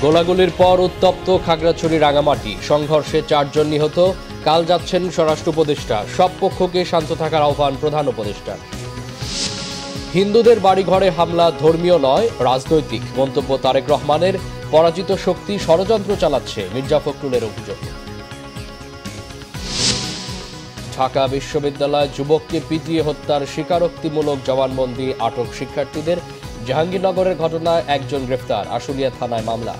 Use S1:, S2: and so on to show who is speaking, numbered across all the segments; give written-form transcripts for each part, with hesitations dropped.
S1: গোলাগুলির পর উত্তপ্ত খাগড়াছড়ি রাঙামাটি, সংঘর্ষে 4 জন নিহত। কাল যাচ্ছেন স্বরাষ্ট্র উপদেষ্টা। সব পক্ষকে শান্ত থাকার আহ্বান প্রধান উপদেষ্টার। হিন্দুদের বাড়িঘরে হামলা ধর্মীয় নয়, রাজনৈতিক মন্তব্য তারেক রহমানের। পরাজিত শক্তি ষড়যন্ত্র চালাচ্ছে, মির্জা ফখরুলের অভিযোগ। ঢাকা বিশ্ববিদ্যালয় যুবককে পিটিয়ে হত্যার স্বীকারোক্তিমূলক জবানবন্দি, আটক শিক্ষার্থীদের। জাহাঙ্গীরনগরের ঘটনায় 1 জন গ্রেফতার, আশুলিয়া থানায় মামলা।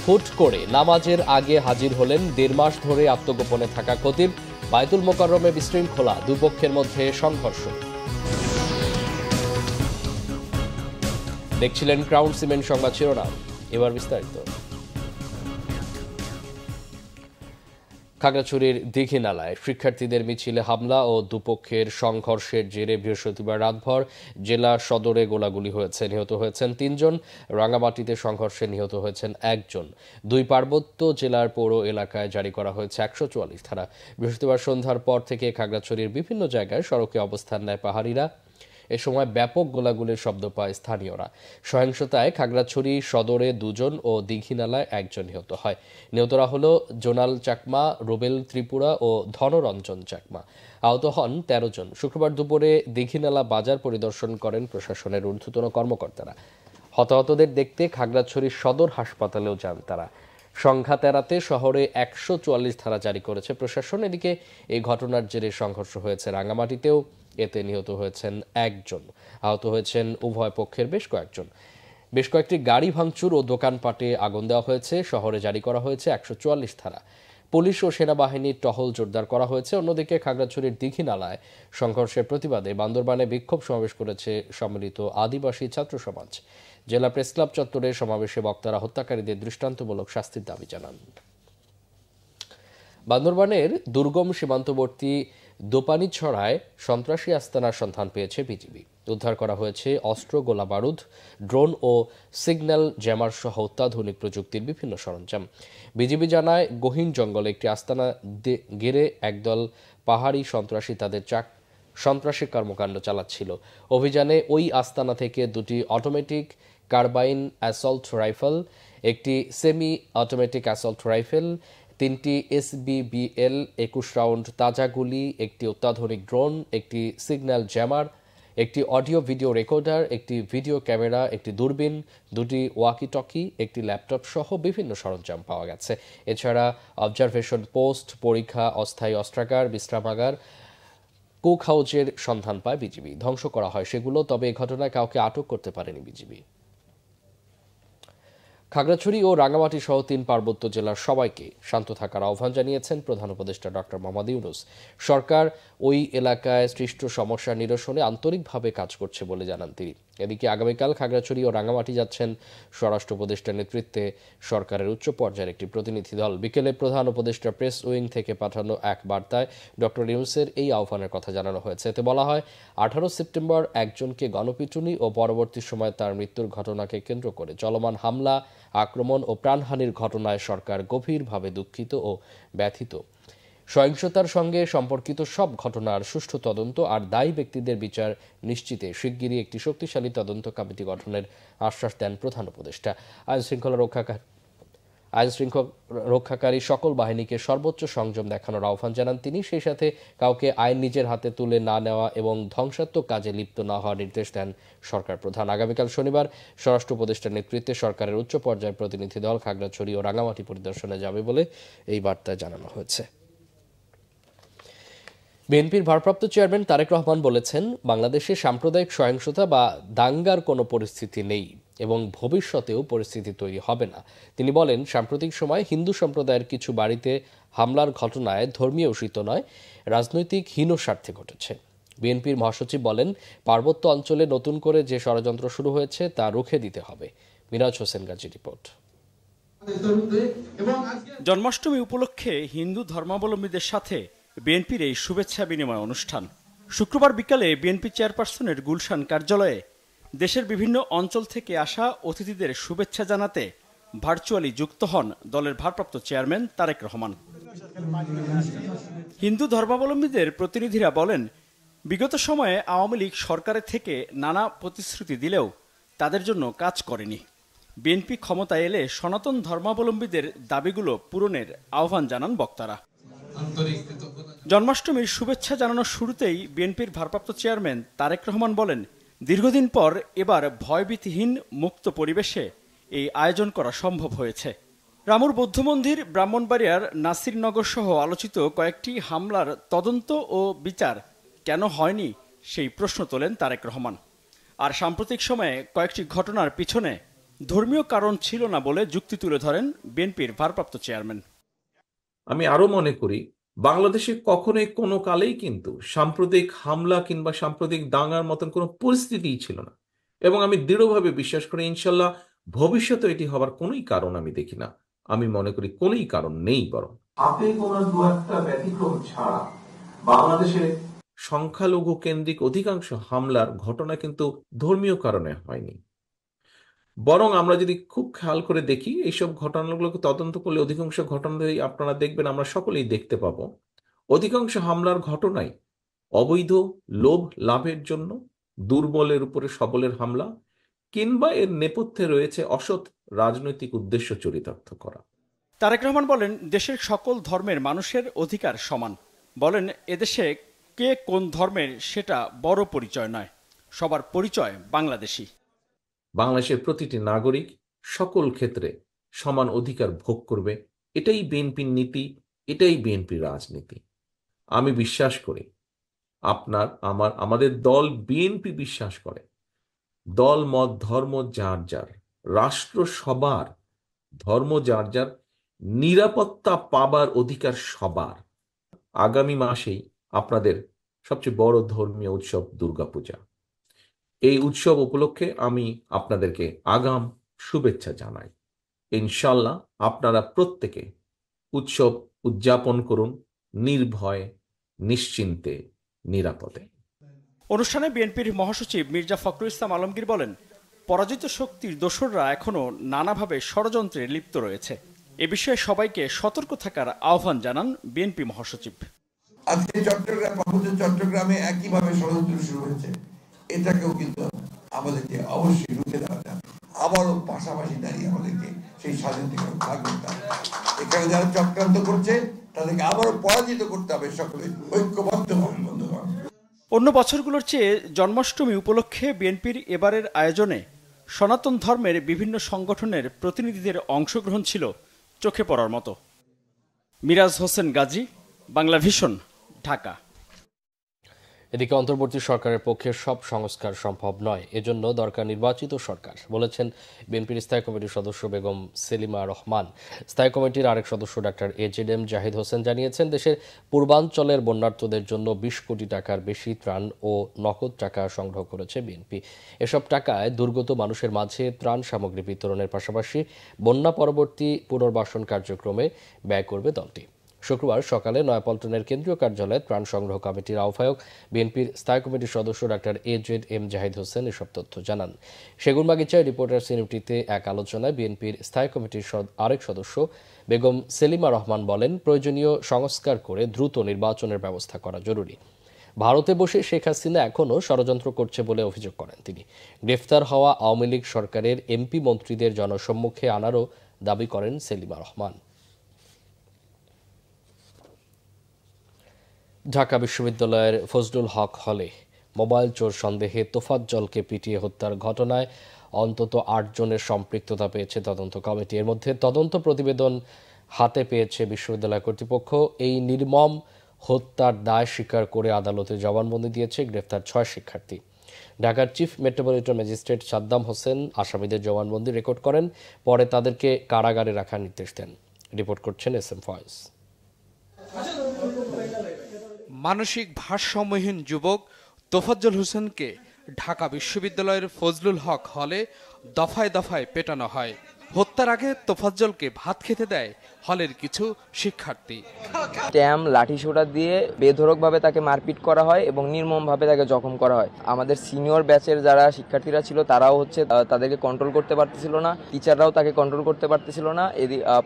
S1: হুট করে নামাজের আগে হাজির হলেন 1.5 মাস ধরে আত্মগোপনে থাকা খতিব। বায়তুল মোকাররমে বিশৃঙ্খলা, দুপক্ষের মধ্যে সংঘর্ষ। দেখছিলেন ক্রাউন সিমেন্ট সংবাদ শিরোনাম, এবার বিস্তারিত। খাগড়াছড়ির দীঘিনালায় শিক্ষার্থীদের মিছিলে হামলা ও দুপক্ষের সংঘর্ষের জেরে বৃহস্পতিবার রাতভর জেলা সদরে গোলাগুলি হয়েছে। নিহত হয়েছেন 3 জন। রাঙামাটিতে সংঘর্ষে নিহত হয়েছেন 1 জন। 2 পার্বত্য জেলার পৌর এলাকায় জারি করা হয়েছে 144 ধারা। বৃহস্পতিবার সন্ধ্যার পর থেকে খাগড়াছড়ির বিভিন্ন জায়গায় সড়কে অবস্থান নেয় পাহাড়িরা। এ সময় ব্যাপক গোলাগুলির শব্দ পায় স্থানীয়রা। সহিংসতায় খাগড়াছড়ি সদরে 2 জন ও দীঘিনালায় 1 জন নিহত হয়। নিহতরা হল জোনাল চাকমা, রুবেল ত্রিপুরা ও ধনরঞ্জন চাকমা। আহত হন 13 জন। শুক্রবার দুপুরে দীঘিনালা বাজার পরিদর্শন করেন প্রশাসনের ঊর্ধ্বতন কর্মকর্তারা। হতাহতদের দেখতে খাগড়াছড়ি সদর হাসপাতালেও যান তারা। সংঘাত এড়াতে শহরে 144 ধারা জারি করেছে প্রশাসন। এদিকে এই ঘটনার জেরে সংঘর্ষ হয়েছে রাঙামাটিতেও। এতে নিহত হয়েছেন 1 জন, আহত হয়েছেন উভয় পক্ষের বেশ কয়েকজন। বেশ কয়েকটি গাড়ি ভাঙচুর ও দোকানপাটে আগুন দেওয়া হয়েছে। শহরে জারি করা হয়েছে 144 ধারা। পুলিশ ও সেনাবাহিনীর টহল জোরদার করা হয়েছে। অন্যদিকে খাগড়াছড়ির দীঘিনালায় সংঘর্ষের প্রতিবাদে বান্দরবানে বিক্ষোভ সমাবেশ করেছে সম্মিলিত আদিবাসী ছাত্র সমাজ। জেলা প্রেসক্লাব চত্বরে সমাবেশে বক্তারা হত্যাকারীদের দৃষ্টান্তমূলক শাস্তির দাবি জানান। বান্দরবানের দুর্গম সীমান্তবর্তী দোপানিছড়ায় সন্ত্রাসী আস্তানার সন্ধান পেয়েছে বিজিবি। উদ্ধার করা হয়েছে অস্ত্র, গোলা বারুদ, ড্রোন ও সিগন্যাল জ্যামার সহ অত্যাধুনিক প্রযুক্তির বিভিন্ন সরঞ্জাম। বিজিবি জানায়, গহীন জঙ্গলে একটি আস্তানা ঘিরে একদল পাহাড়ি সন্ত্রাসী তাদের সন্ত্রাসী কর্মকাণ্ড চালাচ্ছিল। অভিযানে ওই আস্তানা থেকে 2টি অটোমেটিক কার্বাইন অ্যাসল্ট রাইফেল, একটি সেমি অটোমেটিক অ্যাসল্ট রাইফেল, 3টি SBBL 21 রাউন্ড তাজা গুলি, একটি অত্যাধুনিক ড্রোন, একটি সিগন্যাল জ্যামার, একটি অডিও ভিডিও রেকর্ডার, একটি ভিডিও ক্যামেরা, একটি দূরবীন, 2টি ওয়াকি টকি, একটি ল্যাপটপ সহ বিভিন্ন সরঞ্জাম পাওয়া গেছে। এছাড়া অবজারভেশন পোস্ট, পরীক্ষা, অস্থায়ী অস্ত্রাগার, বিশ্রামাগার, কুক হাউজের সন্ধান পায় বিজিবি। ধ্বংস করা হয় সেগুলো, তবে এ ঘটনায় কাউকে আটক করতে পারেনি বিজিবি। খাগড়াছড়ি ও রাঙামাটি সহ 3 পার্বত্য জেলার সবাইকে শান্ত থাকার আহ্বান জানিয়েছেন প্রধান উপদেষ্টা ডক্টর মোহাম্মদ ইউনূস। সরকার ওই এলাকায় সৃষ্ট সমস্যা নিরসনে আন্তরিকভাবে কাজ করছে বলে জানান তিনি। এদিকে আগামীকাল খাগড়াছড়ি ও রাঙামাটি যাচ্ছেন স্বরাষ্ট্র উপদেষ্টার নেতৃত্বে সরকারের উচ্চ পর্যায়ের একটি প্রতিনিধি দল। বিকেলে প্রধান উপদেষ্টা প্রেস উইং থেকে পাঠানো এক বার্তায় ডক্টর ইউনূসের এই আহ্বানের কথা জানানো হয়েছে। এতে বলা হয়, 18 সেপ্টেম্বর একজনকে গণপিটুনি ও পরবর্তী সময়ে তার মৃত্যুর ঘটনাকে কেন্দ্র করে চলমান হামলা, আক্রমণ ও প্রাণহানির ঘটনায় সরকার গভীরভাবে দুঃখিত ও ব্যথিত। সহিংসতার সঙ্গে সম্পর্কিত সব ঘটনার সুষ্ঠু তদন্ত আর দায়ী ব্যক্তিদের বিচার নিশ্চিতে শিগগিরই একটি শক্তিশালী তদন্ত কমিটি গঠনের আশ্বাস দেন প্রধান উপদেষ্টা। আইন শৃঙ্খলা রক্ষাকারী সকল বাহিনীকে সর্বোচ্চ সংযম দেখানোর আহ্বান জানান তিনি। সেই সাথে কাউকে আইন নিজের হাতে তুলে না নেওয়া এবং ধ্বংসাত্মক কাজে লিপ্ত না হওয়ার নির্দেশ দেন সরকার প্রধান। আগামীকাল শনিবার স্বরাষ্ট্র উপদেষ্টার নেতৃত্বে সরকারের উচ্চ পর্যায়ের প্রতিনিধি দল খাগড়াছড়ি ও রাঙামাটি পরিদর্শনে যাবে বলে এই বার্তায় জানানো হয়েছে। বিএনপির ভারপ্রাপ্ত চেয়ারম্যান তারেক রহমান বলেছেন, বাংলাদেশে সাম্প্রদায়িক সহিংসতা বা দাঙ্গার কোনো পরিস্থিতি নেই এবং ভবিষ্যতেও পরিস্থিতি তৈরি হবে না। তিনি বলেন, সাম্প্রতিক সময়ে হিন্দু সম্প্রদায়ের কিছু বাড়িতে হামলার ঘটনায় ধর্মীয় উষিত নয়, রাজনৈতিক হীন স্বার্থে ঘটেছে। বিএনপির মহাসচিব বলেন, পার্বত্য অঞ্চলে নতুন করে যে ষড়যন্ত্র শুরু হয়েছে তা রুখে দিতে হবে। মিরাজ হোসেন গাজীর রিপোর্ট।
S2: জন্মাষ্টমী উপলক্ষে হিন্দু ধর্মাবলম্বীদের সাথে বিএনপির এই শুভেচ্ছা বিনিময় অনুষ্ঠান শুক্রবার বিকালে বিএনপি চেয়ারপারসনের গুলশান কার্যালয়ে দেশের বিভিন্ন অঞ্চল থেকে আসা অতিথিদের শুভেচ্ছা জানাতে ভার্চুয়ালি যুক্ত হন দলের ভারপ্রাপ্ত চেয়ারম্যান তারেক রহমান। হিন্দু ধর্মাবলম্বীদের প্রতিনিধিরা বলেন, বিগত সময়ে আওয়ামী লীগ সরকারের থেকে নানা প্রতিশ্রুতি দিলেও তাদের জন্য কাজ করেনি। বিএনপি ক্ষমতায় এলে সনাতন ধর্মাবলম্বীদের দাবিগুলো পূরণের আহ্বান জানান বক্তারা। জন্মাষ্টমীর শুভেচ্ছা জানানোর শুরুতেই বিএনপির ভারপ্রাপ্ত চেয়ারম্যান তারেক রহমান বলেন, দীর্ঘদিন পর এবার ভয়ভীতিহীন মুক্ত পরিবেশে এই আয়োজন করা সম্ভব হয়েছে। রামুর বৌদ্ধ মন্দির, ব্রাহ্মণবাড়িয়ার নাসিরনগর সহ আলোচিত কয়েকটি হামলার তদন্ত ও বিচার কেন হয়নি সেই প্রশ্ন তোলেন তারেক রহমান। আর সাম্প্রতিক সময়ে কয়েকটি ঘটনার পিছনে ধর্মীয় কারণ ছিল না বলে যুক্তি তুলে ধরেন বিএনপির ভারপ্রাপ্ত চেয়ারম্যান।
S3: আমি আরো মনে করি বাংলাদেশে কখনোই কোনো কালেই কিন্তু সাম্প্রতিক হামলা কিংবা সাম্প্রতিক দাঙ্গার মতন কোনো পরিস্থিতিই ছিল না, এবং আমি দৃঢ়ভাবে বিশ্বাস করি ইনশাল্লাহ ভবিষ্যতে এটি হবার কোনোই কারণ আমি দেখি না। আমি মনে করি কোনোই কারণ নেই, বরং
S4: আপনি কোন দু একটা ব্যতিক্রম ছাড়া বাংলাদেশে
S3: সংখ্যালঘু কেন্দ্রিক অধিকাংশ হামলার ঘটনা কিন্তু ধর্মীয় কারণে হয়নি। বরং আমরা যদি খুব খেয়াল করে দেখি এইসব ঘটনাগুলোকে তদন্ত করলে অধিকাংশ ঘটনাই আপনারা দেখবেন, আমরা সকলেই দেখতে পাবো অধিকাংশ হামলার ঘটনাই অবৈধ লোভ লাভের জন্য দুর্বলের উপরে সবলের হামলা, কিংবা এর নেপথ্যে রয়েছে অসৎ রাজনৈতিক উদ্দেশ্য চরিতার্থ করা।
S2: তারেক রহমান বলেন, দেশের সকল ধর্মের মানুষের অধিকার সমান। বলেন, এদেশে কে কোন ধর্মের সেটা বড় পরিচয় নয়, সবার পরিচয় বাংলাদেশী।
S3: বাংলাদেশের প্রতিটি নাগরিক সকল ক্ষেত্রে সমান অধিকার ভোগ করবে, এটাই বিএনপির নীতি, এটাই বিএনপির রাজনীতি। আমি বিশ্বাস করি আমাদের দল বিএনপি বিশ্বাস করে দল মত ধর্ম যার যার, রাষ্ট্র সবার, ধর্ম যার যার, নিরাপত্তা পাবার অধিকার সবার। আগামী মাসেই আপনাদের সবচেয়ে বড় ধর্মীয় উৎসব দুর্গাপূজা। এই উৎসব উপলক্ষে আমি আপনাদেরকে আগাম শুভেচ্ছা জানাই। ইনশাল্লাহ আপনারা প্রত্যেকে উৎসব উদযাপন করুন নির্ভয়ে, নিশ্চিন্তে, নিরাপদে।
S2: অনুষ্ঠানে বিএনপির মহাসচিব মির্জা ফখরুল ইসলাম আলমগীর বলেন, পরাজিত শক্তির দোসররা এখনো নানাভাবে ষড়যন্ত্রে লিপ্ত রয়েছে। এ বিষয়ে সবাইকে সতর্ক থাকার আহ্বান জানান বিএনপি মহাসচিব।
S5: আজকে চট্টগ্রামে একইভাবে ষড়যন্ত্র শুরু হয়েছে, এটাকেও কিন্তু আমাদেরকে অবশ্যই রুখে দেওয়া যাবে। আবারও পাশাপাশি দাঁড়িয়ে আমাদেরকে সেই স্বাধীনতাকে ভাগ করতে হবে। এখানে যারা চক্রান্ত করছে তাদেরকে আবারও পরাজিত করতে হবে, সকলে ঐক্যবদ্ধভাবে বন্ধুগণ।
S2: অন্য বছরগুলোর চেয়ে জন্মাষ্টমী উপলক্ষে বিএনপির এবারের আয়োজনে সনাতন ধর্মের বিভিন্ন সংগঠনের প্রতিনিধিদের অংশগ্রহণ ছিল চোখে পড়ার মতো। মিরাজ হোসেন গাজী, বাংলা ভিশন, ঢাকা।
S1: এদিকে অন্তর্বর্তী সরকারের পক্ষে সব সংস্কার সম্ভব নয়, এজন্য দরকার নির্বাচিত সরকার, বলেছেন বিএনপির স্থায়ী কমিটির সদস্য বেগম সেলিমা রহমান। স্থায়ী কমিটির আরেক সদস্য ডাক্তার এজেডএম জাহিদ হোসেন জানিয়েছেন, দেশের পূর্বাঞ্চলের বন্যার্তদের জন্য ২০ কোটি টাকার বেশি ত্রাণ ও নগদ টাকা সংগ্রহ করেছে বিএনপি। এসব টাকায় দুর্গত মানুষের মাঝে ত্রাণ সামগ্রী বিতরণের পাশাপাশি বন্যা পরবর্তী পুনর্বাসন কার্যক্রমে ব্যয় করবে দলটি। শুক্রবার সকালে নয়াপল্টনের কেন্দ্রীয় কার্যালয়ে ত্রাণ সংগ্রহ কমিটির আহ্বায়ক বিএনপির স্থায়ী কমিটির সদস্য ডাক্তার এজেড.এম জাহিদ হোসেন এসব তথ্য জানান। সেগুনবাগিচায় রিপোর্টার্স ইউনিটিতে এক আলোচনায় বিএনপির স্থায়ী কমিটির আরেক সদস্য বেগম সেলিমা রহমান বলেন, প্রয়োজনীয় সংস্কার করে দ্রুত নির্বাচনের ব্যবস্থা করা জরুরি। ভারতে বসে শেখ হাসিনা এখনও ষড়যন্ত্র করছে বলে অভিযোগ করেন তিনি। গ্রেফতার হওয়া আওয়ামী লীগ সরকারের এমপি মন্ত্রীদের জনসম্মুখে আনারও দাবি করেন সেলিমা রহমান। ঢাকা বিশ্ববিদ্যালয়ের ফজলুল হক হলে মোবাইল চোর সন্দেহে তোফাজ্জলকে পিটিয়ে হত্যার ঘটনায় অন্তত ৮ জনের সম্পৃক্ততা পেয়েছে তদন্ত কমিটি। এর মধ্যে তদন্ত প্রতিবেদন হাতে পেয়েছে বিশ্ববিদ্যালয় কর্তৃপক্ষ। এই নির্মম হত্যার দায় স্বীকার করে আদালতে জবানবন্দি দিয়েছে গ্রেফতার ৬ শিক্ষার্থী। ঢাকার chief metropolitan magistrate Saddam Hossain আসামিদের জবানবন্দি রেকর্ড করেন, পরে তাদেরকে কারাগারে রাখার নির্দেশ দেন। রিপোর্ট করছেন এস.এম. ফয়েজ।
S6: মানসিক ভারসাম্যহীন যুবক তোফাজ্জল হোসেনকে ঢাকা বিশ্ববিদ্যালয়ের ফজলুল হক হলে দফায় দফায় পেটানো হয়। হত্যার আগে তোফাজ্জলকে ভাত খেতে দেয় হলের কিছু শিক্ষার্থী।
S7: ট্যাম লাঠিসোঁটা দিয়ে বেধড়কভাবে তাকে মারপিট করা হয় এবং নির্মমভাবে তাকে জখম করা হয়। আমাদের সিনিয়র ব্যাচের যারা শিক্ষার্থীরা ছিল তারাও তাদেরকে কন্ট্রোল করতে পারতেছিল না, টিচাররাও তাকে কন্ট্রোল করতে পারতেছিল না।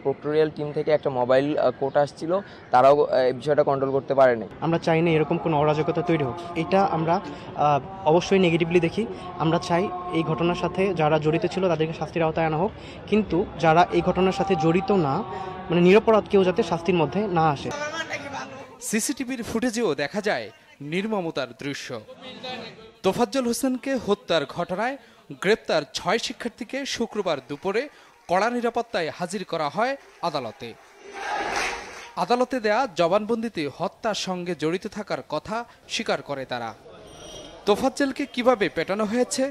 S7: প্রক্টোরিয়াল টিম থেকে একটা মোবাইল কোর্ট আসছিল, তারাও এই বিষয়টা কন্ট্রোল করতে পারেনি।
S8: আমরা চাই না এরকম কোনো অরাজকতা তৈরি হোক, এটা আমরা অবশ্যই নেগেটিভলি দেখি। আমরা চাই এই ঘটনার সাথে যারা জড়িত ছিল তাদেরকে শাস্তির আওতায় আনা হোক, কিন্তু যারা এই ঘটনার সাথে জড়িত না, মানে নিরপরাধ কেউ যাতে শাস্তির মধ্যে না আসে।
S6: সিসিটিভির ফুটেজেও দেখা যায় নির্মমতার দৃশ্য। তোফাজ্জল হোসেনকে হত্যার ঘটনায় গ্রেপ্তার 6 শিক্ষার্থীকে শুক্রবার দুপুরে কড়া নিরাপত্তায় হাজির করা হয় আদালতে। আদালতে দেয়া জবানবন্দিতে হত্যার সঙ্গে জড়িত থাকার কথা স্বীকার করে তারা। তোফাজ্জলকে কিভাবে পেটানো হয়েছে,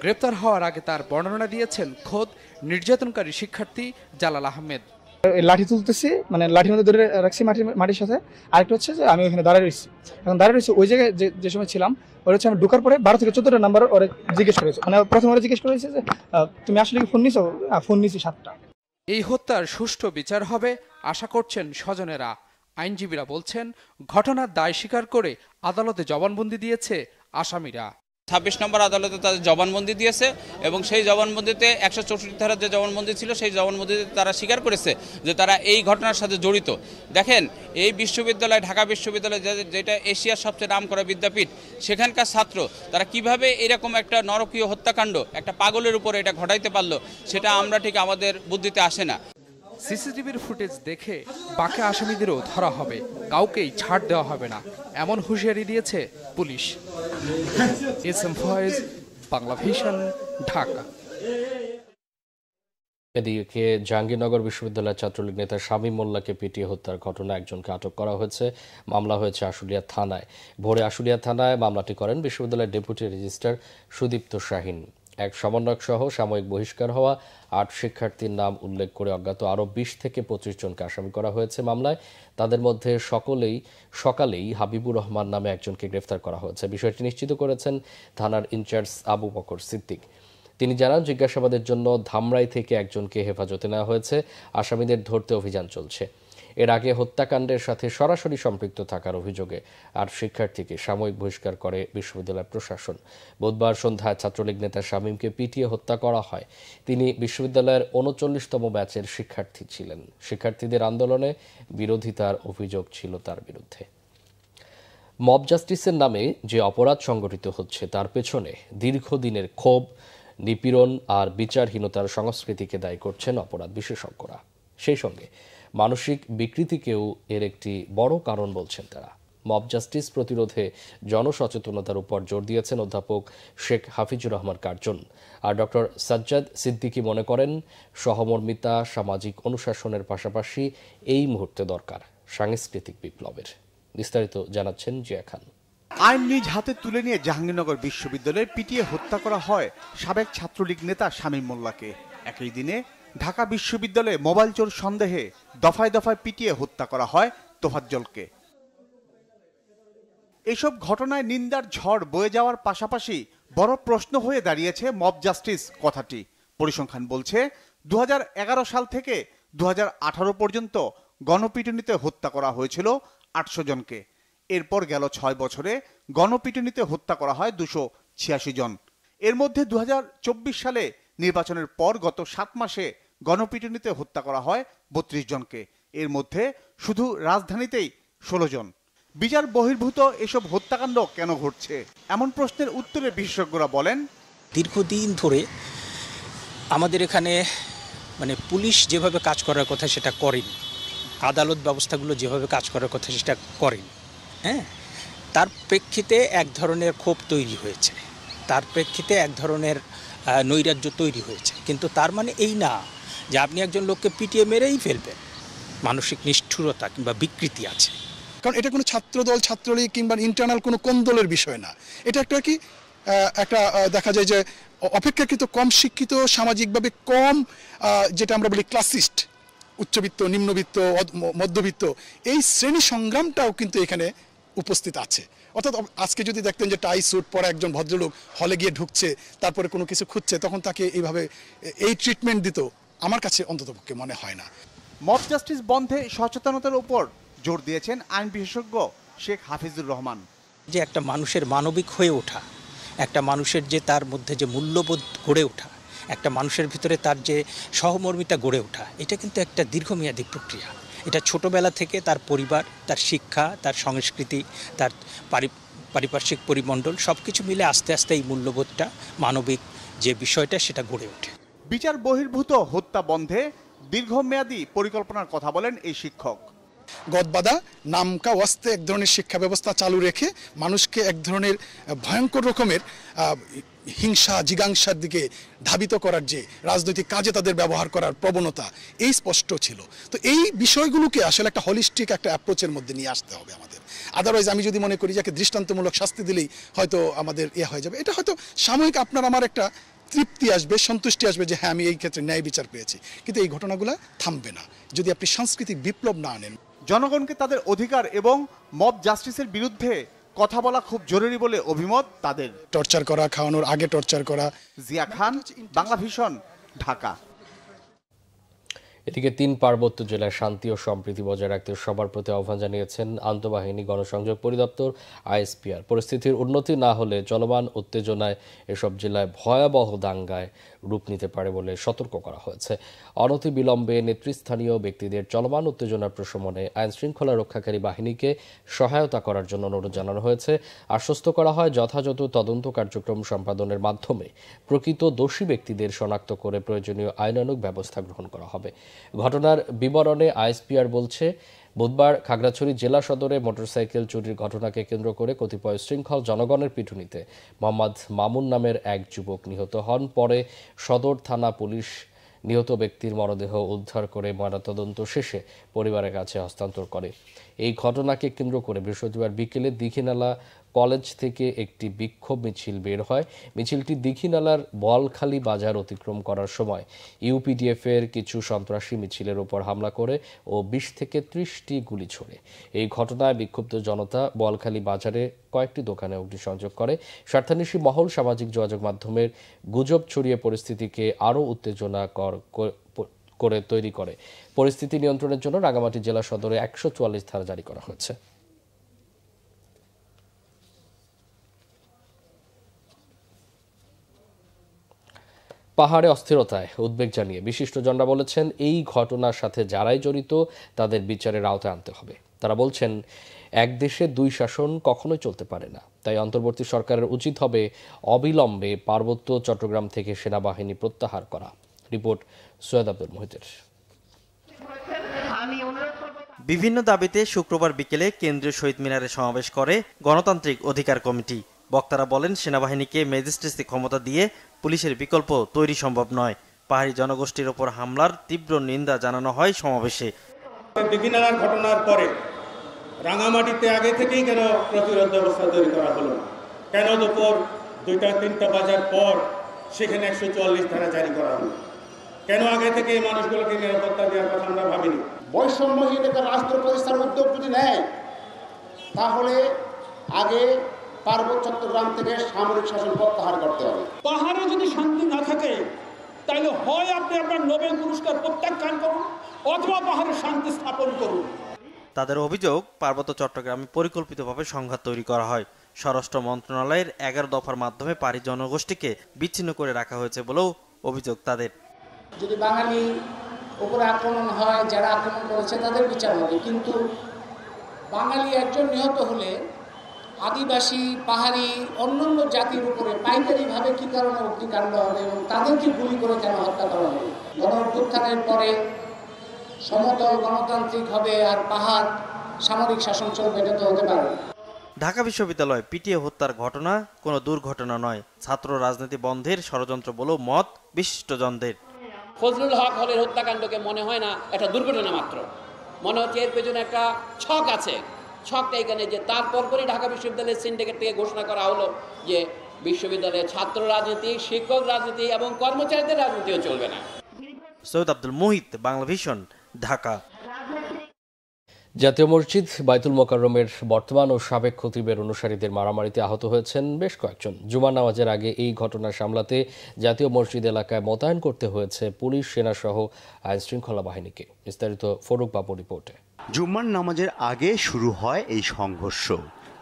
S6: গ্রেপ্তার হওয়ার আগে তার বর্ণনা দিয়েছেন খোদ নির্যাতনকারী শিক্ষার্থী জালাল আহমেদ।
S9: লাঠি তুলতেছি, মানে লাঠির মধ্যে ধরে রাখছি মাটির সাথে। আরেকটা হচ্ছে যে আমি ওখানে দাঁড়ায় রয়েছি, এখন দাঁড়ায় রয়েছি ওই জায়গায় যে সময় ছিলাম, ওর হচ্ছে আমি ঢোকার পরে 12 থেকে 14টা নাম্বার ওরা জিজ্ঞেস করেছে, মানে প্রথম ওরা জিজ্ঞেস করেছে যে তুমি আসলে কি ফোন নিছো? ফোন নিছি 7টা।
S6: এই হত্যার সুষ্ঠু বিচার হবে আশা করছেন স্বজনেরা। আইনজীবীরা বলছেন ঘটনার দায় স্বীকার করে আদালতে জবানবন্দি দিয়েছে আসামিরা।
S10: 26 নম্বর আদালতে তাদের জবানবন্দি দিয়েছে এবং সেই জবানবন্দিতে 164 ধারার যে জবানবন্দি ছিল সেই জবানবন্দিতে তারা স্বীকার করেছে যে তারা এই ঘটনার সাথে জড়িত। দেখেন, এই বিশ্ববিদ্যালয়, ঢাকা বিশ্ববিদ্যালয় যেটা এশিয়ার সবচেয়ে নামকরা বিদ্যাপীঠ, সেখানকার ছাত্র তারা কিভাবে এরকম একটা নরকীয় হত্যাকাণ্ড একটা পাগলের উপরে এটা ঘটাইতে পারলো, সেটা আমরা ঠিক আমাদের বুদ্ধিতে আসে না।
S6: সিসিটিভির ফুটেজ দেখে বাকি আসামিদেরও ধরা হবে, কাউকেই ছাড় দেওয়া হবে না, এমন হুঁশিয়ারি দিয়েছে পুলিশ। এসএম ফয়েজ, বাংলা ভিশন, ঢাকা।
S1: এদিকে জাহাঙ্গীরনগর বিশ্ববিদ্যালয়ের ছাত্রলীগ নেতা শামীম মোল্লাকে পিটিয়ে হত্যার ঘটনায় একজনকে আটক করা হয়েছে। মামলা হয়েছে আশুলিয়া থানায়। ভোরে আশুলিয়া থানায় মামলাটি করেন বিশ্ববিদ্যালয়ের ডেপুটি রেজিস্ট্রার সুদীপ্ত শাহীন। এক সমন্বয়ক সহ সাময়িক বহিষ্কার হওয়া 8 শিক্ষার্থীর নাম উল্লেখ করে অজ্ঞাত আরও 20 থেকে 25 জনকে আসামি করা হয়েছে মামলায়। তাদের মধ্যে সকালেই হাবিবুর রহমান নামে একজনকে গ্রেফতার করা হয়েছে। বিষয়টি নিশ্চিত করেছেন থানার ইনচার্জ আবু বকর সিদ্দিক। তিনি জানান, জিজ্ঞাসাবাদের জন্য ধামরাই থেকে একজনকে হেফাজতে নেওয়া হয়েছে। আসামিদের ধরতে অভিযান চলছে। এর আগে হত্যাকাণ্ডের সাথে সরাসরি সম্পৃক্ত থাকার অভিযোগে 8 শিক্ষার্থীকে সাময়িক বহিষ্কার করে বিশ্ববিদ্যালয় প্রশাসন। বুধবার সন্ধ্যায় ছাত্রলীগ নেতা শামীমকে পিটিয়ে হত্যা করা হয়। তিনি বিশ্ববিদ্যালয়ের 39তম ব্যাচের শিক্ষার্থী ছিলেন। শিক্ষার্থীদের আন্দোলনে বিরোধিতার অভিযোগ ছিল তার বিরুদ্ধে। মব জাস্টিসের নামে যে অপরাধ সংগঠিত হচ্ছে তার পেছনে দীর্ঘদিনের ক্ষোভ, নিপীড়ন আর বিচারহীনতার সংস্কৃতিকে দায়ী করছেন অপরাধ বিশেষজ্ঞরা। সেই সঙ্গে মানসিক বিকৃতিকেও এর একটি বড় কারণ বলছেন তারা। মব জাস্টিস প্রতিরোধে জনসচেতনতার উপর জোর দিয়েছেন অধ্যাপক শেখ হাফিজুর রহমান কার্জন। আর ডক্টর সাজ্জাদ সিদ্দিকী মনে করেন, সহমর্মিতা, সামাজিক অনুশাসনের পাশাপাশি এই মুহূর্তে দরকার সাংস্কৃতিক বিপ্লবের। বিস্তারিত জানাচ্ছেন জিয়া খান।
S11: আইন নিজ হাতে তুলে নিয়ে জাহাঙ্গীরনগর বিশ্ববিদ্যালয়ে পিটিয়ে হত্যা করা হয় সাবেক ছাত্রলীগ নেতা শামীম মোল্লাকে। একই দিনে ঢাকা বিশ্ববিদ্যালয়ে মোবাইল চোর সন্দেহে দফায় দফায় পিটিয়ে হত্যা করা হয় তোফাজ্জলকে। এসব ঘটনায় নিন্দার ঝড় বয়ে যাওয়ার পাশাপাশি বড় প্রশ্ন হয়ে দাঁড়িয়েছে মব জাস্টিস কথাটি। পরিসংখ্যান বলছে 2011 সাল থেকে 2018 পর্যন্ত গণপিটুনিতে হত্যা করা হয়েছিল 800 জনকে। এরপর গেল 6 বছরে গণপিটুনিতে হত্যা করা হয় 286 জন। এর মধ্যে 2024 সালে নির্বাচনের পর গত 7 মাসে গণপিটুনিতে হত্যা করা হয় 32 জনকে। এর মধ্যে শুধু রাজধানীতেই 16 জন। বিচার বহির্ভূত এসব হত্যাকাণ্ড কেন ঘটছে, এমন প্রশ্নের উত্তরে বিশেষজ্ঞরা বলেন,
S12: দীর্ঘদিন ধরে আমাদের এখানে পুলিশ যেভাবে কাজ করার কথা সেটা করেনি, আদালত ব্যবস্থাগুলো যেভাবে কাজ করার কথা সেটা করেনি। তার প্রেক্ষিতে এক ধরনের ক্ষোভ তৈরি হয়েছে, তার প্রেক্ষিতে এক ধরনের নৈরাজ্য তৈরি হয়েছে। কিন্তু তার মানে এই না যে আপনি একজন লোককে পিটিয়ে মেরেই ফেলবেন। মানসিক নিষ্ঠুরতা কিংবা বিকৃতি আছে।
S13: কারণ এটা কোনো ছাত্রদল, ছাত্রলীগ কিংবা ইন্টারনাল কোনো কোন্দলের বিষয় না। এটা একটা দেখা যায় যে অপেক্ষাকৃত কম শিক্ষিত, সামাজিকভাবে কম, যেটা আমরা বলি ক্লাসিস্ট, উচ্চবিত্ত, নিম্নবিত্ত, মধ্যবিত্ত, এই শ্রেণী সংগ্রামটাও কিন্তু এখানে উপস্থিত আছে। অর্থাৎ আজকে যদি দেখতেন যে টাই স্যুট পরা একজন ভদ্রলোক হলে গিয়ে ঢুকছে, তারপরে কোনো কিছু খুঁজছে, তখন তাকে এইভাবে এই ট্রিটমেন্ট দিত, আমার কাছে অন্ততপক্ষে মনে হয় না।
S11: মব জাস্টিস বন্ধে সচেতনতার উপর জোর দিয়েছেন আইন বিশেষজ্ঞ শেখ হাফিজুর রহমান।
S12: যে একটা মানুষের মানবিক হয়ে ওঠা, একটা মানুষের যে তার মধ্যে যে মূল্যবোধ গড়ে ওঠা, একটা মানুষের ভিতরে তার যে সহমর্মিতা গড়ে ওঠা, এটা কিন্তু একটা দীর্ঘমেয়াদী প্রক্রিয়া। এটা ছোটবেলা থেকে তার পরিবার, তার শিক্ষা, তার সংস্কৃতি, তার পারিপার্শ্বিক পরিমণ্ডল সব কিছু মিলে আস্তে আস্তে এই মূল্যবোধটা, মানবিক যে বিষয়টা, সেটা গড়ে ওঠে।
S11: বিচার বহির্ভূত হত্যা বন্ধে দীর্ঘমেয়াদী পরিকল্পনার কথা বলেন এই শিক্ষক।
S13: গদবাদা নামকা ওয়াস্তে এক ধরনের শিক্ষা ব্যবস্থা চালু রেখে মানুষকে এক ধরনের ভয়ঙ্কর রকমের হিংসা জিজ্ঞাসার দিকে ধাবিত করার যে রাজনৈতিক কাজে তাদের ব্যবহার করার প্রবণতা, এই স্পষ্ট ছিল। তো এই বিষয়গুলোকে আসলে একটা হলিস্টিক একটা অ্যাপ্রোচের মধ্যে নিয়ে আসতে হবে আমাদের। আদারওয়াইজ আমি যদি মনে করি যাকে দৃষ্টান্তমূলক শাস্তি দিলেই হয়তো আমাদের হয়ে যাবে, এটা হয়তো সাময়িক আপনার আমার একটা তৃপ্তি আসবে, সন্তুষ্টি আসবে যে হ্যাঁ আমি এই ক্ষেত্রে ন্যায় বিচার পেয়েছি, কিন্তু এই ঘটনাগুলো থামবে না যদি আপনি সাংস্কৃতিক বিপ্লব না আনেন।
S11: জনগণকে তাদের অধিকার এবং মব জাস্টিসের বিরুদ্ধে কথা বলা খুব জরুরি বলে অভিমত তাদের।
S13: টর্চার করা, খাওয়ানোর আগে টর্চার করা।
S11: জিয়া খান, বাংলা ভিশন, ঢাকা।
S1: এদিকে 3 পার্বত্য জেলায় শান্তি ও সম্প্রীতি বজায় রাখতে সবার প্রতি আহ্বান জানিয়েছেন আন্তঃবাহিনী গণসংযোগ পরিদপ্তর আইএসপিআর। পরিস্থিতির উন্নতি না হলে চলমান উত্তেজনায় এসব জেলায় ভয়াবহ দাঙ্গায় রূপ নিতে পারে বলে সতর্ক করা হয়েছে। অনতিবিলম্বে নেতৃস্থানীয় ব্যক্তিদের চলমান উত্তেজনার প্রশমনে আইন শৃঙ্খলা রক্ষাকারী বাহিনীকে সহায়তা করার জন্য অনুরোধ জানানো হয়েছে। আশ্বস্ত করা হয় যথাযথ তদন্ত কার্যক্রম সম্পাদনের মাধ্যমে প্রকৃত দোষী ব্যক্তিদের শনাক্ত করে প্রয়োজনীয় আইনানুগ ব্যবস্থা গ্রহণ করা হবে। ঘটনার বিবরণে আইএসপিআর বলছে, বুধবার খাগড়াছড়ি জেলা সদরে মোটরসাইকেল চুরির ঘটনাকে কেন্দ্র করে কতিপয় শৃঙ্খল জনগণের পিটুনিতে মোহাম্মদ মামুন নামের এক যুবক নিহত হন। পরে সদর থানা পুলিশ নিহত ব্যক্তির মরদেহ উদ্ধার করে ময়নাতদন্ত শেষে পরিবারের কাছে হস্তান্তর করে। এই ঘটনাকে কেন্দ্র করে বৃহস্পতিবার বিকেলে দীঘিনালা কলেজ থেকে একটি বিক্ষোভ মিছিল বের হয়। মিছিলটি দীঘিনালার বলখালী বাজার অতিক্রম করার সময় ইউপিডিএফের কিছু সন্ত্রাসী মিছিলের উপর হামলা করে ও 20 থেকে 30টি গুলি ছোড়ে। এই ঘটনায় বিক্ষুব্ধ জনতা বলখালী বাজারে কয়েকটি দোকানে অগ্নিসংযোগ করে। স্বার্থান্বেষী মহল সামাজিক যোগাযোগ মাধ্যমের গুজব ছড়িয়ে পরিস্থিতিকে আরও উত্তেজনাকর করে তৈরি করে। পরিস্থিতি নিয়ন্ত্রণের জন্য রাঙ্গামাটি জেলা সদরে 144 ধারা জারি করা হয়েছে। পাহাড়ে অস্থিরতায় উদ্বেগ জানিয়ে বিশিষ্টজনরা বলেছেন, এই ঘটনার সাথে যারাই জড়িত তাদের বিচারের আওতায় আনতে হবে। তারা বলছেন, এক দেশে 2 শাসন কখনোই চলতে পারে না। তাই অন্তর্বর্তী সরকারের উচিত হবে অবিলম্বে পার্বত্য চট্টগ্রাম থেকে সেনাবাহিনী প্রত্যাহার করা। রিপোর্ট সৈয়দ আব্দুল মুহিতের।
S14: বিভিন্ন দাবিতে শুক্রবার বিকেলে কেন্দ্রীয় শহীদ মিনারে সমাবেশ করে গণতান্ত্রিক অধিকার কমিটি। বক্তারা বলেন, সেনাবাহিনীকে ম্যাজিস্ট্রেসি ক্ষমতা দিয়ে পুলিশের বিকল্প তৈরি সম্ভব নয়। পাহাড়ি জনগোষ্ঠীর ওপর হামলার তীব্র নিন্দা জানানো হয় সমাবেশে।
S15: দীঘিনালার ঘটনার পরে রাঙামাটিতে আগে থেকেই কেন প্রতিরোধ ব্যবস্থা তৈরি করা হলো না? কেন দুপুর 2টা-3টা বাজার পর সেখানে 144 ধারা জারি করা হলো? কেন আগে থেকে এই মানুষগুলোকে নিরাপত্তা দেওয়ার কথা আমরা ভাবিনি?
S16: বৈষম্যহীন একটা রাষ্ট্র প্রতিষ্ঠার উদ্যোগ যদি নেয়, তাহলে আগে পার্বত্য চট্টগ্রাম থেকে সামরিক শাসন প্রত্যাহার করতে হবে।
S17: পাহাড়ে যদি শান্তি না থাকে, তাহলে হয় আপনি আপনার নোবেল পুরস্কার প্রত্যাখ্যান করুন অথবা পাহাড়ে শান্তি স্থাপন করুন।
S14: তাদের অভিযোগ, পার্বত্য চট্টগ্রামে পরিকল্পিতভাবে সংঘাত তৈরি করা হয়। স্বরাষ্ট্র মন্ত্রণালয়ের 11 দফার মাধ্যমে পাহাড়ি জনগোষ্ঠীকে বিচ্ছিন্ন করে রাখা হয়েছে বলেও অভিযোগ তাদের।
S16: যদি বাঙালি উপরে আক্রমণ হয়, যারা আক্রমণ করেছে তাদের বিচার হবে, কিন্তু বাঙালি একজন নিহত হলে আদিবাসী, পাহাড়ি, অন্যান্য জাতির উপরে পাইকারিভাবে কি কারণে অগ্নিকাণ্ড হবে এবং তাদেরকে গুলি করে কেন হত্যা করা হবে? গণঅভ্যুত্থানের পরে সমতল গণতান্ত্রিক হবে আর পাহাড় সামরিক শাসন চলবে, এটা তো হতে পারে।
S14: ঢাকা বিশ্ববিদ্যালয় পিটিএ হত্যার ঘটনা কোনো দুর্ঘটনা নয়, ছাত্র রাজনীতি বন্ধের ষড়যন্ত্র বলেও মত বিশিষ্টজনদের।
S18: ফজলুল হক হলের হত্যাকাণ্ডকে মনে হয় না একটা দুর্ঘটনা মাত্র, মনে হচ্ছে এর পেছনে একটা ছক আছে। ছকটা এখানে যে তারপর পরই ঢাকা বিশ্ববিদ্যালয়ের সিন্ডিকেট থেকে ঘোষণা করা হলো যে বিশ্ববিদ্যালয়ে ছাত্র রাজনীতি, শিক্ষক রাজনীতি এবং কর্মচারীদের রাজনীতিও চলবে না।
S14: সৈয়দ আব্দুল মুহিত, বাংলা ভিশন, ঢাকা।
S1: জাতীয় মসজিদ বাইতুল মোকাররমের বর্তমান ও সাবেক খতিবের অনুসারীদের মারামারিতে আহত হয়েছেন বেশ কয়েকজন। জুমার নামাজের আগে এই ঘটনা সামলাতে জাতীয় মসজিদ এলাকায় মোতায়েন করতে হয়েছে পুলিশ, সেনাসহ আইনশৃঙ্খলা বাহিনীকে। বিস্তারিত ফরুক বাবু রিপোর্টে।
S19: জুমার নামাজের আগে শুরু হয় এই সংঘর্ষ।